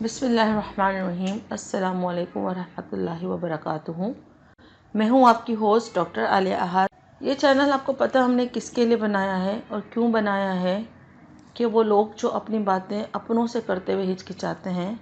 بسم اللہ الرحمن الرحیم۔ السلام علیکم ورحمۃ اللہ وبرکاتہ۔ میں ہوں آپ کی ہوسٹ ڈاکٹر عالیہ احد۔ یہ چینل آپ کو پتہ ہم نے کس کے لیے بنایا ہے اور کیوں بنایا ہے کہ وہ لوگ جو اپنی باتیں اپنوں سے کرتے ہوئے ہچکچاتے ہیں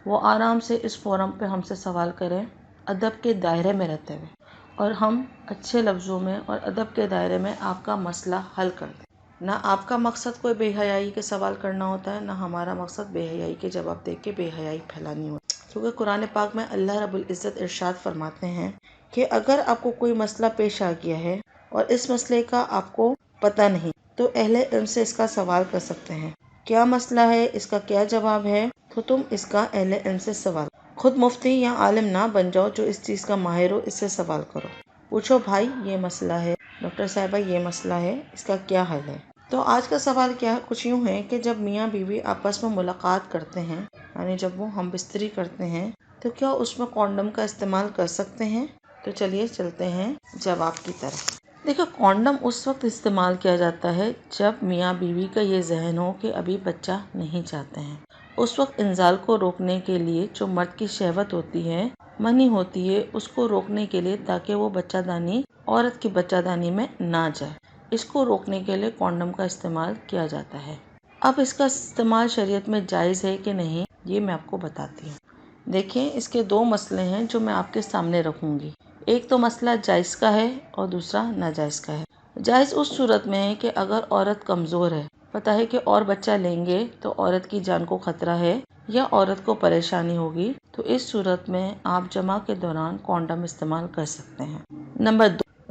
وہ آرام سے اس فورم پہ ہم سے سوال کریں، ادب کے دائرے میں رہتے ہوئے، اور ہم اچھے لفظوں میں اور ادب کے دائرے میں آپ کا مسئلہ حل کر دیں۔ نہ آپ کا مقصد کوئی بے حیائی کے سوال کرنا ہوتا ہے، نہ ہمارا مقصد بے حیائی کے جواب دے کے بے حیائی پھیلانی ہوتی ہے، کیونکہ قرآن پاک میں اللہ رب العزت ارشاد فرماتے ہیں کہ اگر آپ کو کوئی مسئلہ پیش آ گیا ہے اور اس مسئلے کا آپ کو پتہ نہیں تو اہل علم سے اس کا سوال کر سکتے ہیں۔ کیا مسئلہ ہے، اس کا کیا جواب ہے، تو تم اس کا اہل علم سے سوال کرو۔ خود مفتی یا عالم نہ بن جاؤ، جو اس چیز کا ماہر ہو، اس سے سوال کرو۔ پوچھو بھائی یہ مسئلہ ہے، ڈاکٹر صاحبہ یہ مسئلہ ہے، اس کا کیا حل ہے۔ تو آج کا سوال کچھ یوں ہے کہ جب میاں بیوی آپس میں ملاقات کرتے ہیں، یعنی جب وہ ہم بستری کرتے ہیں، تو کیا اس میں کونڈم کا استعمال کر سکتے ہیں؟ تو چلیے چلتے ہیں جواب کی طرف۔ دیکھو، کونڈم اس وقت استعمال کیا جاتا ہے جب میاں بیوی کا یہ ذہن ہو کہ ابھی بچہ نہیں چاہتے ہیں۔ اس وقت انزال کو روکنے کے لیے جو مرد کی شہوت ہوتی ہے، منی ہوتی ہے، اس کو روکنے کے لیے، تاکہ وہ بچہ دانی عورت کی بچہ دانی میں نہ جائے، اس کو روکنے کے لیے کونڈم کا استعمال کیا جاتا ہے۔ اب اس کا استعمال شریعت میں جائز ہے کہ نہیں، یہ میں آپ کو بتاتی ہوں۔ دیکھیں، اس کے دو مسئلے ہیں جو میں آپ کے سامنے رکھوں گی۔ ایک تو مسئلہ جائز کا ہے اور دوسرا ناجائز کا ہے۔ جائز اس صورت میں ہے کہ اگر عورت کمزور ہے، پتہ ہے کہ اور بچہ لیں گے تو عورت کی جان کو خطرہ ہے یا عورت کو پریشانی ہوگی، تو اس صورت میں آپ جماع کے دوران کونڈم استعمال کر سکتے ہیں۔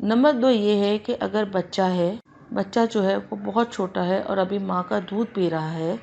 نمبر دو یہ ہے کہ اگر بچہ جو ہے وہ بہت چھوٹا ہے اور ابھی ماں کا دودھ پی رہا ہے،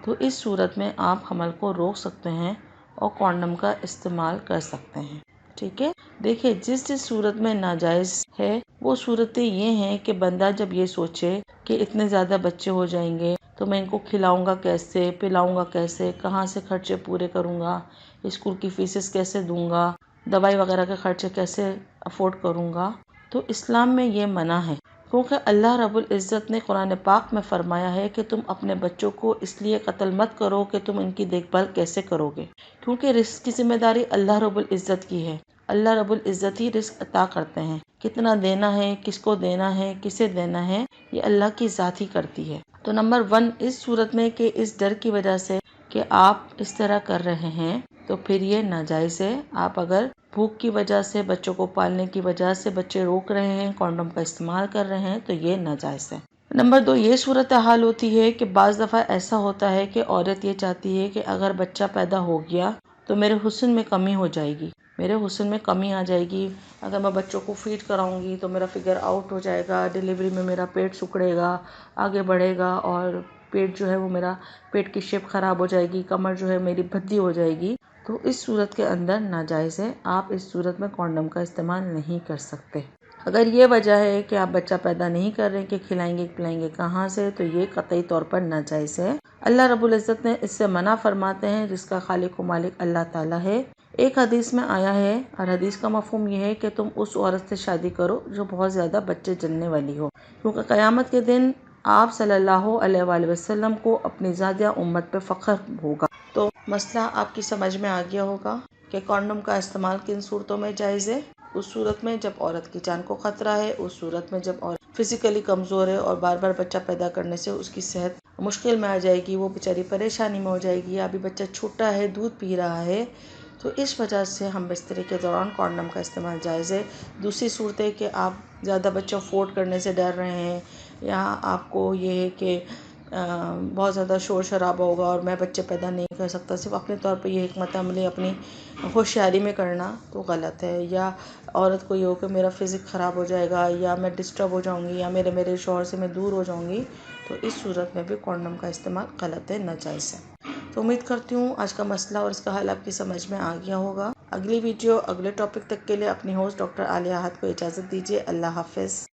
تو اس صورت میں آپ حمل کو روک سکتے ہیں اور کونڈم کا استعمال کر سکتے ہیں۔ ٹھیک ہے؟ دیکھیں، جس صورت میں ناجائز ہے وہ صورتیں یہ ہیں کہ بندہ جب یہ سوچے کہ اتنے زیادہ بچے ہو جائیں گے تو میں ان کو کھلاؤں گا کیسے، پلاؤں گا کیسے، کہاں سے خرچے پورے کروں گا، اسکول کی فیسز کیسے دوں گا، دوائی وغیرہ کے خرچے کیسے افورڈ کروں گا، تو اسلام میں یہ منع ہے، کیونکہ اللہ رب العزت نے قرآن پاک میں فرمایا ہے کہ تم اپنے بچوں کو اس لیے قتل مت کرو کہ تم ان کی دیکھ بھال کیسے کرو گے، کیونکہ رزق کی ذمہ داری اللہ رب العزت کی ہے۔ اللہ رب العزت ہی رزق عطا کرتے ہیں، کتنا دینا ہے، کس کو دینا ہے، کسے دینا ہے، یہ اللہ کی ذات ہی کرتی ہے۔ تو نمبر 1، اس صورت میں کہ اس ڈر کی وجہ سے کہ آپ اس طرح کر رہے ہیں تو پھر یہ ناجائز ہے۔ آپ اگر بھوک کی وجہ سے، بچوں کو پالنے کی وجہ سے بچے روک رہے ہیں، کونڈم کا استعمال کر رہے ہیں، تو یہ ناجائز ہے۔ نمبر 2، یہ صورتحال ہوتی ہے کہ بعض دفعہ ایسا ہوتا ہے کہ عورت یہ چاہتی ہے کہ اگر بچہ پیدا ہو گیا تو میرے حسن میں کمی ہو جائے گی، میرے حسن میں کمی آ جائے گی، اگر میں بچوں کو فیڈ کراؤں گی تو میرا فگر آؤٹ ہو جائے گا، ڈیلیوری میں میرا پیٹ سکڑے گا، آگے بڑھے گا، اور پیٹ جو ہے وہ میرا پیٹ کی شیپ خراب ہو جائے گی، کمر جو ہے میری بھدی ہو جائے گی، تو اس صورت کے اندر ناجائز ہے۔ آپ اس صورت میں کونڈم کا استعمال نہیں کر سکتے۔ اگر یہ وجہ ہے کہ آپ بچہ پیدا نہیں کر رہے کہ کھلائیں گے پلائیں گے کہاں سے، تو یہ قطعی طور پر ناجائز ہے۔ اللہ رب العزت نے اس سے منع فرماتے ہیں، جس کا خالق و مالک اللہ تعالیٰ ہے۔ ایک حدیث میں آیا ہے، اور حدیث کا مفہوم یہ ہے کہ تم اس عورت سے شادی کرو جو بہت زیادہ بچے جننے والی ہو، کیونکہ قیامت کے دن آپ صلی اللہ علیہ وآلہ وسلم کو اپنی زادیہ امت پہ فخر ہوگا۔ تو مسئلہ آپ کی سمجھ میں آ گیا ہوگا کہ کونڈم کا استعمال کن صورتوں میں جائز ہے۔ اس صورت میں جب عورت کی جان کو خطرہ ہے، اس صورت میں جب عورت فزیکلی کمزور ہے اور بار بار بچہ پیدا کرنے سے اس کی صحت مشکل میں آ جائے گی، وہ بیچاری پریشانی میں ہو جائے گی، ابھی بچہ چھوٹا ہے، دودھ پی رہا ہے، تو اس وجہ سے ہم بستری کے دوران کونڈم کا استعمال جائز ہے۔ دوسری صورت ہے کہ آپ زیادہ بچہ افورڈ کرنے سے ڈر رہے ہیں، یا آپ کو یہ ہے کہ بہت زیادہ شور شرابہ ہوگا اور میں بچے پیدا نہیں کر سکتا، صرف اپنے طور پہ یہ حکمت عملی اپنی ہوشیاری میں کرنا، تو غلط ہے۔ یا عورت کو یہ ہو کہ میرا فزک خراب ہو جائے گا، یا میں ڈسٹرب ہو جاؤں گی، یا میرے شوہر سے میں دور ہو جاؤں گی، تو اس صورت میں بھی کونڈم کا استعمال غلط ہے، ناجائز ہے۔ تو امید کرتی ہوں آج کا مسئلہ اور اس کا حل آپ کی سمجھ میں آ گیا ہوگا۔ اگلی ویڈیو، اگلے ٹاپک تک کے لیے اپنی ہوسٹ ڈاکٹر عالیہ احد کو اجازت دیجیے۔ اللہ حافظ۔